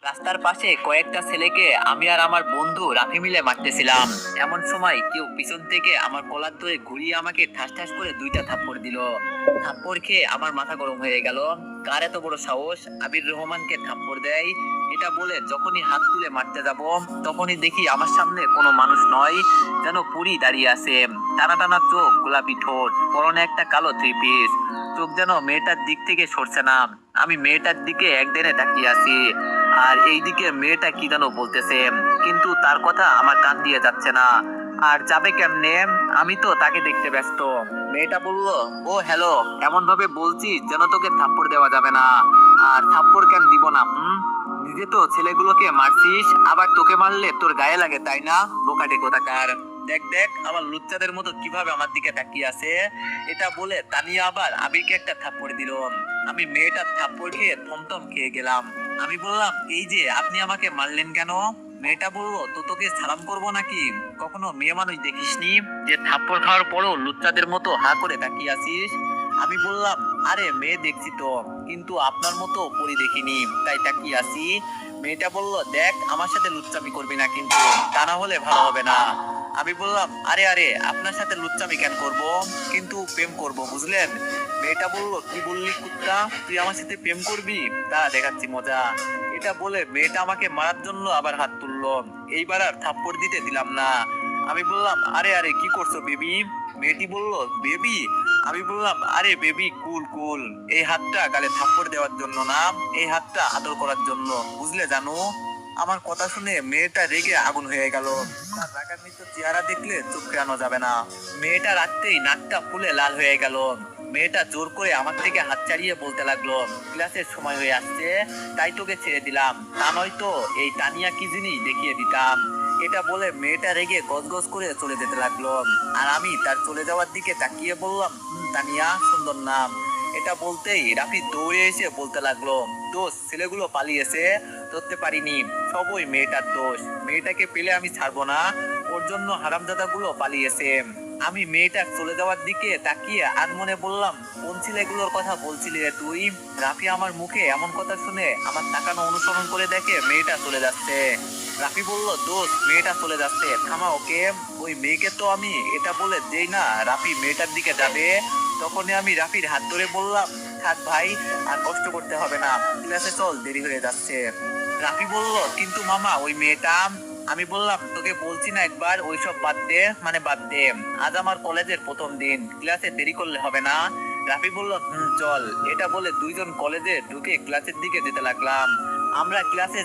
রাস্তার পাশে কয়েকটা ছেলেকে আমি আর আমার বন্ধু রাফি মিলে মারতেছিলাম। এমন সময় কেউ পিছন থেকে আমার কলার ধরে ঘুরিয়ে আমাকে ঠাস ঠাস করে দুইটা থাপ্পড় দিল। থাপ্পড় খেয়ে আমার মাথা গরম হয়ে গেল। কার এত বড় সাহস আবির রহমানকে থাপ্পড় দেয়? এটা বলে যখনই হাত তুলে মারতে যাব, তখনই দেখি আমার সামনে কোনো মানুষ নয়, যেন পুরি দাঁড়িয়ে আছে। টানা টানা চোখ, গোলাপি ঠোঁট, পরনে একটা কালো থ্রি পিস। চোখ যেন মেয়েটার দিক থেকে সরছে না। আমি মেয়েটার দিকে একদিনে তাকিয়ে আছি, আর এইদিকে মেয়েটা কি যেন বলতেছে, কিন্তু তার কথা আমার কান দিয়ে যাচ্ছে না। আর যাবে কেমনে? আমি তো তাকে দেখতে ব্যস্ত। মেয়েটা বলল, ও হ্যালো, এমন ভাবে বলছি যেন তোকে থাপ্পড় দেওয়া যাবে না। আর থাপ্পড় কেন দিব না? নিজে তো ছেলেগুলোকে মারছিস, আবার তোকে মারলে তোর গায়ে লাগে, তাই না? বোকাটে কোথাকার। দেখ দেখ আমার লুচ্চাদের মতো কিভাবে আমার দিকে তাকিয়ে আছে। এটা বলে তানিয়া আবার আবিরকে একটা থাপ্পড় দিল। আমি মেয়েটার থাপ্পড় খেয়ে থমথম খেয়ে গেলাম। আমি বললাম, এই যে আপনি আমাকে মারলেন কেন? মেয়েটা বললো, তো তোকে সালাম করবো নাকি? কখনো মেয়ে মানুষ দেখিসনি যে থাপ্পড় খাওয়ার পরও লুচ্চাদের মতো হা করে তাকিয়ে আছিস? আমি বললাম, আরে মেয়ে দেখছি তো, কিন্তু আপনার মতো পরি দেখিনি, তাই তাকিয়ে আছি। মেয়েটা বলল, দেখ আমার সাথে লুচ্চামি করবি না কিন্তু, তা না হলে ভালো হবে না। আমি বললাম, আরে আরে আপনার সাথে লুচ্চামি কেন করব, কিন্তু প্রেম করব, বুঝলেন? মেয়েটা বলল, কি বললি কুত্তা, তুই আমার সাথে প্রেম করবি? তা দেখাচ্ছি মজা। এটা বলে মেয়েটা আমাকে মারার জন্য আবার হাত তুললো। এইবার আর থাপ্পড় দিতে দিলাম না। আমি বললাম, আরে আরে কি করছো বেবি? মেয়েটি বলল, বেবি? আমি বললাম, আরে বেবি কুল কুল, এই হাতটা গালে থাপ্পড় দেওয়ার জন্য না, এই হাতটা আদর করার জন্য, বুঝলে জানো? আমার কথা শুনে মেয়েটা রেগে আগুন হয়ে গেল। তার রাগান্বিত চেহারা দেখলে চোখ ফেরানো যাবে না। মেয়েটা রাখতেই নাকটা ফুলে লাল হয়ে গেল। মেয়েটা জোর করে আমার থেকে হাত ছাড়িয়ে বলতে লাগলো, ক্লাসের সময় হয়ে আসছে, তাই তোকে ছেড়ে দিলাম, তা নয়তো এই তানিয়া কি জিনিস দেখিয়ে দিতাম। এটা বলে মেয়েটা রেগে গজগজ করে চলে যেতে লাগলো। আর আমি তার চলে যাওয়ার দিকে তাকিয়ে বললাম, তানিয়া সুন্দর নাম। এটা বলতেই রাফি দৌড়ে এসে বলতে লাগলো, দোষ, ছেলেগুলো পালিয়েছে, ধরতে পারিনি, সব ওই মেয়েটার দোষ। মেয়েটাকে পেলে আমি ছাড়বো না, ওর জন্য হারামজাদা গুলো পালিয়েছে। আমি মেয়েটা চলে যাওয়ার দিকে তাকিয়ে আর মনে বললাম, কোন ছেলেগুলোর কথা বলছিলি রে তুই? রাফি আমার মুখে এমন কথা শুনে আমার তাকানো অনুসরণ করে দেখে মেয়েটা চলে যাচ্ছে। রাফি বলল, দোস্ত মেয়েটা চলে যাচ্ছে, থামা ওকে। ওই মেয়েকে তো আমি, এটা বলে যেই না রাফি মেয়েটার দিকে যাবে, তখনই আমি রাফির হাত ধরে বললাম, থাক ভাই, আর কষ্ট করতে হবে না, ক্লাসে চল, দেরি হয়ে যাচ্ছে। রাফি বলল, কিন্তু মামা ওই মেয়েটা। আমি বললাম, তোকে বলছি না একবার ওইসব বাদ দে, মানে বাদ দে, আজ আমার কলেজের প্রথম দিন, ক্লাসে দেরি করলে হবে না। রাফি বলল, চল। এটা বলে দুইজন কলেজে ঢুকে ক্লাসের দিকে যেতে লাগলাম। আমরা ক্লাসে